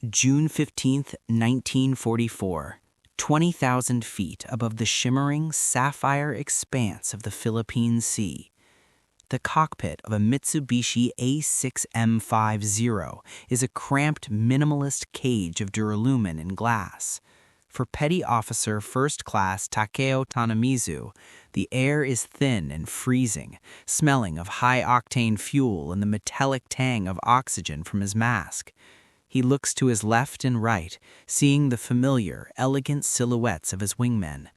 June 15, 1944, 20,000 feet above the shimmering sapphire expanse of the Philippine Sea. The cockpit of a Mitsubishi A6M50 is a cramped, minimalist cage of duralumin and glass. For Petty Officer First Class Takeo Tanamizu, the air is thin and freezing, smelling of high-octane fuel and the metallic tang of oxygen from his mask. He looks to his left and right, seeing the familiar, elegant silhouettes of his wingmen.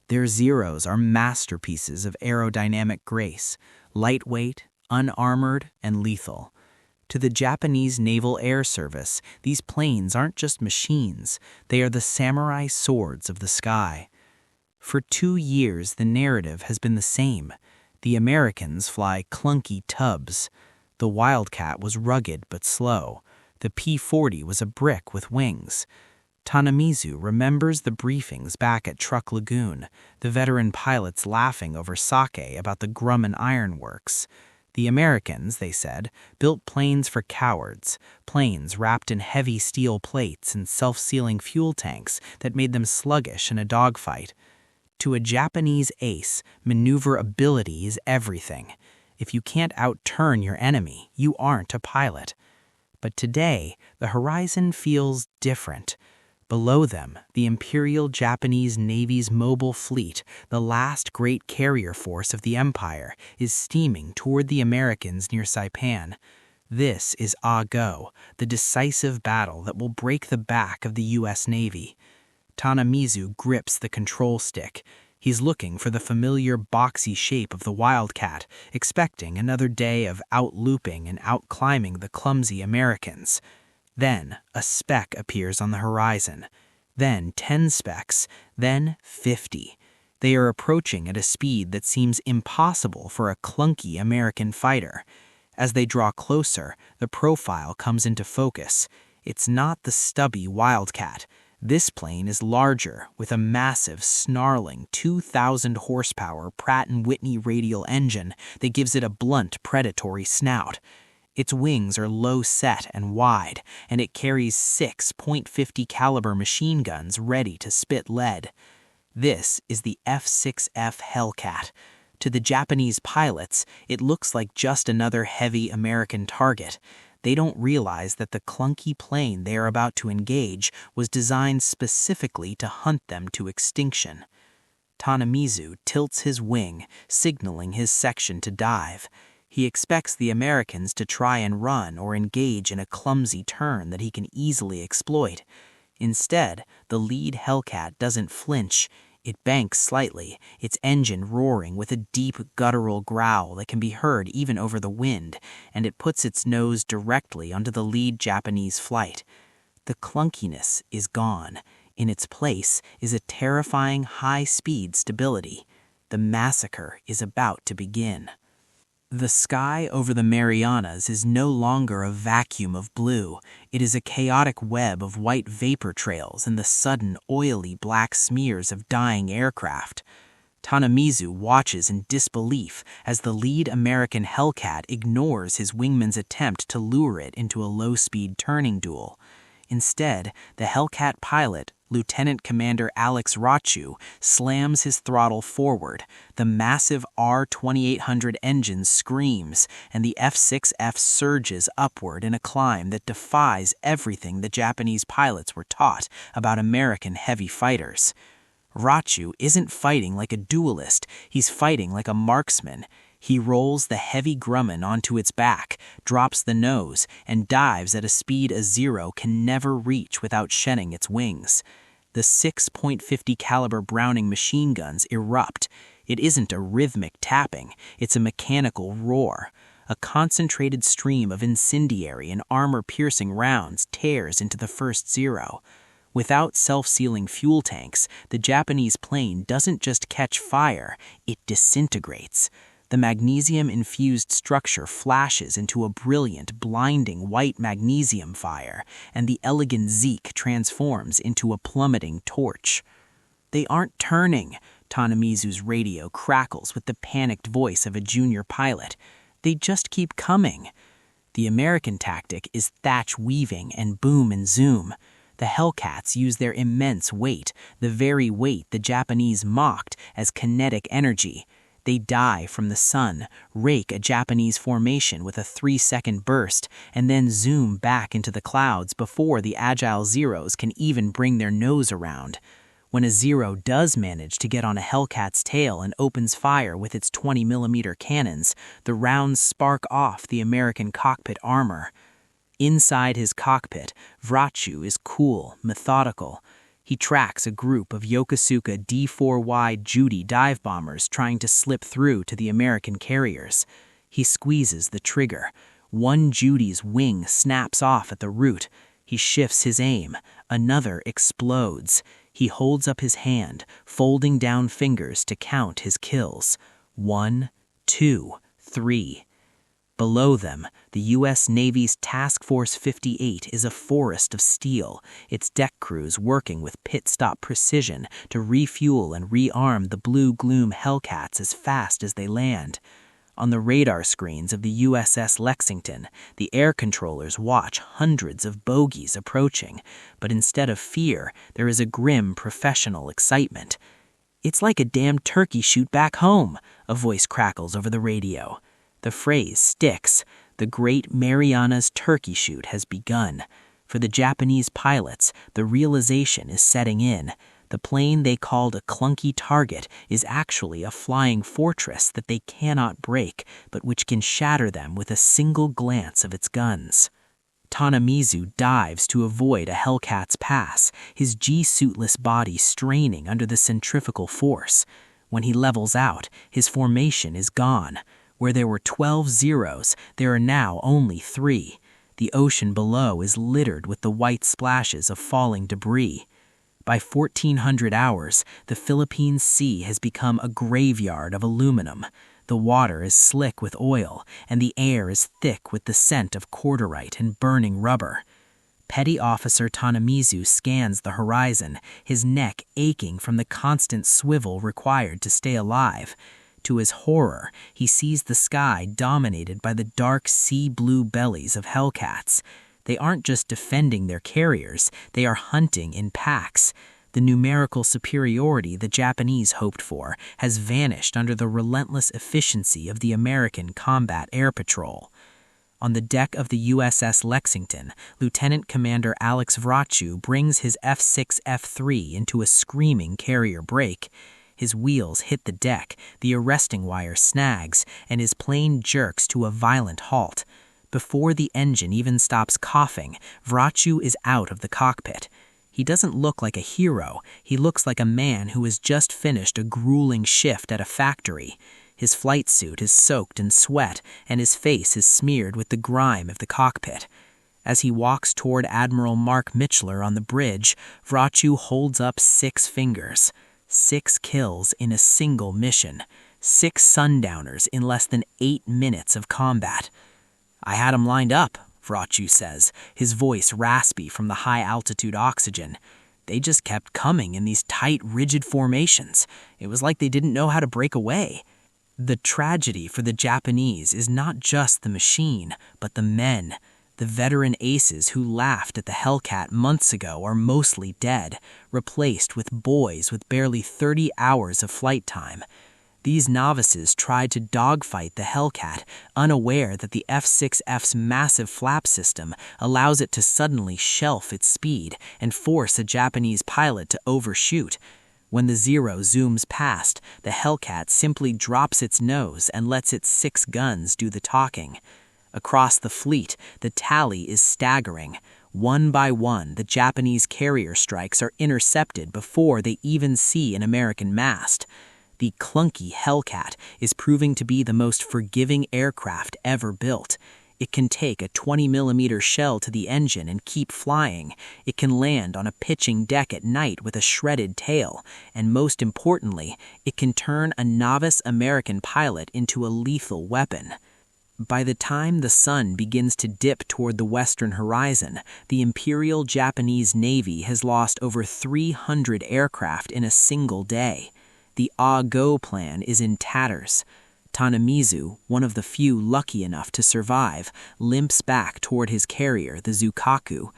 Their Zeros are masterpieces of aerodynamic grace, lightweight, unarmored, and lethal. To the Japanese Naval Air Service, these planes aren't just machines, they are the samurai swords of the sky. For 2 years, the narrative has been the same. The Americans fly clunky tubs. The Wildcat was rugged but slow. The P-40 was a brick with wings. Tanamizu remembers the briefings back at Truck Lagoon, the veteran pilots laughing over sake about the Grumman Iron Works. The Americans, they said, built planes for cowards, planes wrapped in heavy steel plates and self-sealing fuel tanks that made them sluggish in a dogfight. To a Japanese ace, maneuverability is everything. If you can't outturn your enemy, you aren't a pilot. But today, the horizon feels different. Below them, the Imperial Japanese Navy's mobile fleet, the last great carrier force of the empire, is steaming toward the Americans near Saipan. This is A-Go, the decisive battle that will break the back of the U.S. Navy. Tanamizu grips the control stick. He's looking for the familiar boxy shape of the Wildcat, expecting another day of out-looping and out-climbing the clumsy Americans. Then a speck appears on the horizon. Then 10 specks. Then 50. They are approaching at a speed that seems impossible for a clunky American fighter. As they draw closer, the profile comes into focus. It's not the stubby Wildcat. This plane is larger, with a massive, snarling 2,000 horsepower Pratt & Whitney radial engine that gives it a blunt, predatory snout. Its wings are low-set and wide, and it carries 6 .50 caliber machine guns ready to spit lead. This is the F6F Hellcat. To the Japanese pilots, it looks like just another heavy American target. They don't realize that the clunky plane they are about to engage was designed specifically to hunt them to extinction. Tanamizu tilts his wing, signaling his section to dive. He expects the Americans to try and run or engage in a clumsy turn that he can easily exploit. Instead, the lead Hellcat doesn't flinch. It banks slightly, its engine roaring with a deep guttural growl that can be heard even over the wind, and it puts its nose directly onto the lead Japanese flight. The clunkiness is gone. In its place is a terrifying high-speed stability. The massacre is about to begin. The sky over the Marianas is no longer a vacuum of blue. It is a chaotic web of white vapor trails and the sudden, oily black smears of dying aircraft. Tanamizu watches in disbelief as the lead American Hellcat ignores his wingman's attempt to lure it into a low-speed turning duel. Instead, the Hellcat pilot, Lieutenant Commander Alex Rachu, slams his throttle forward. The massive R-2800 engine screams, and the F-6F surges upward in a climb that defies everything the Japanese pilots were taught about American heavy fighters. Rachu isn't fighting like a duelist, he's fighting like a marksman. He rolls the heavy Grumman onto its back, drops the nose, and dives at a speed a Zero can never reach without shedding its wings. The 6 .50 caliber Browning machine guns erupt. It isn't a rhythmic tapping, it's a mechanical roar. A concentrated stream of incendiary and armor-piercing rounds tears into the first Zero. Without self-sealing fuel tanks, the Japanese plane doesn't just catch fire, it disintegrates. The magnesium-infused structure flashes into a brilliant, blinding white magnesium fire, and the elegant Zeke transforms into a plummeting torch. "They aren't turning," Tanamizu's radio crackles with the panicked voice of a junior pilot. "They just keep coming." The American tactic is thatch weaving and boom and zoom. The Hellcats use their immense weight, the very weight the Japanese mocked, as kinetic energy. They dive from the sun, rake a Japanese formation with a 3-second burst, and then zoom back into the clouds before the agile Zeros can even bring their nose around. When a Zero does manage to get on a Hellcat's tail and opens fire with its 20mm cannons, the rounds spark off the American cockpit armor. Inside his cockpit, Vrachu is cool, methodical. He tracks a group of Yokosuka D-4Y Judy dive bombers trying to slip through to the American carriers. He squeezes the trigger. One Judy's wing snaps off at the root. He shifts his aim. Another explodes. He holds up his hand, folding down fingers to count his kills. 1, 2, 3. Below them, the U.S. Navy's Task Force 58 is a forest of steel, its deck crews working with pit-stop precision to refuel and rearm the blue gloom Hellcats as fast as they land. On the radar screens of the USS Lexington, the air controllers watch hundreds of bogies approaching, but instead of fear, there is a grim professional excitement. "It's like a damn turkey shoot back home," a voice crackles over the radio. The phrase sticks. The Great Marianas Turkey Shoot has begun. For the Japanese pilots, the realization is setting in. The plane they called a clunky target is actually a flying fortress that they cannot break, but which can shatter them with a single glance of its guns. Tanamizu dives to avoid a Hellcat's pass, his G-suitless body straining under the centrifugal force. When he levels out, his formation is gone. Where there were 12 Zeros, there are now only 3. The ocean below is littered with the white splashes of falling debris. By 1400 hours, the Philippine Sea has become a graveyard of aluminum. The water is slick with oil, and the air is thick with the scent of corderite and burning rubber. Petty Officer Tanamizu scans the horizon, his neck aching from the constant swivel required to stay alive. To his horror, he sees the sky dominated by the dark sea-blue bellies of Hellcats. They aren't just defending their carriers, they are hunting in packs. The numerical superiority the Japanese hoped for has vanished under the relentless efficiency of the American combat air patrol. On the deck of the USS Lexington, Lieutenant Commander Alex Vrachu brings his F6F3 into a screaming carrier break. His wheels hit the deck, the arresting wire snags, and his plane jerks to a violent halt. Before the engine even stops coughing, Vrachu is out of the cockpit. He doesn't look like a hero. He looks like a man who has just finished a grueling shift at a factory. His flight suit is soaked in sweat, and his face is smeared with the grime of the cockpit. As he walks toward Admiral Mark Mitchler on the bridge, Vrachu holds up 6 fingers. 6 kills in a single mission. 6 sundowners in less than 8 minutes of combat. "I had 'em lined up," Vrachu says, his voice raspy from the high-altitude oxygen. "They just kept coming in these tight, rigid formations. It was like they didn't know how to break away." The tragedy for the Japanese is not just the machine, but the men. The veteran aces who laughed at the Hellcat months ago are mostly dead, replaced with boys with barely 30 hours of flight time. These novices tried to dogfight the Hellcat, unaware that the F6F's massive flap system allows it to suddenly shelf its speed and force a Japanese pilot to overshoot. When the Zero zooms past, the Hellcat simply drops its nose and lets its 6 guns do the talking. Across the fleet, the tally is staggering. One by one, the Japanese carrier strikes are intercepted before they even see an American mast. The Clunky Hellcat is proving to be the most forgiving aircraft ever built. It can take a 20mm shell to the engine and keep flying. It can land on a pitching deck at night with a shredded tail. And most importantly, it can turn a novice American pilot into a lethal weapon. By the time the sun begins to dip toward the western horizon, the Imperial Japanese Navy has lost over 300 aircraft in a single day. The Ah-Go plan is in tatters. Tanamizu, one of the few lucky enough to survive, limps back toward his carrier, the Zukaku.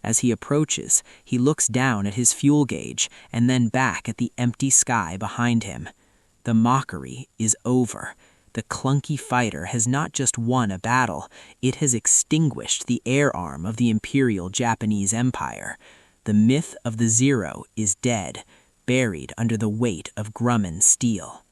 As he approaches, he looks down at his fuel gauge and then back at the empty sky behind him. The mockery is over. The Clunky fighter has not just won a battle, it has extinguished the air arm of the Imperial Japanese Empire. The myth of the Zero is dead, buried under the weight of Grumman steel.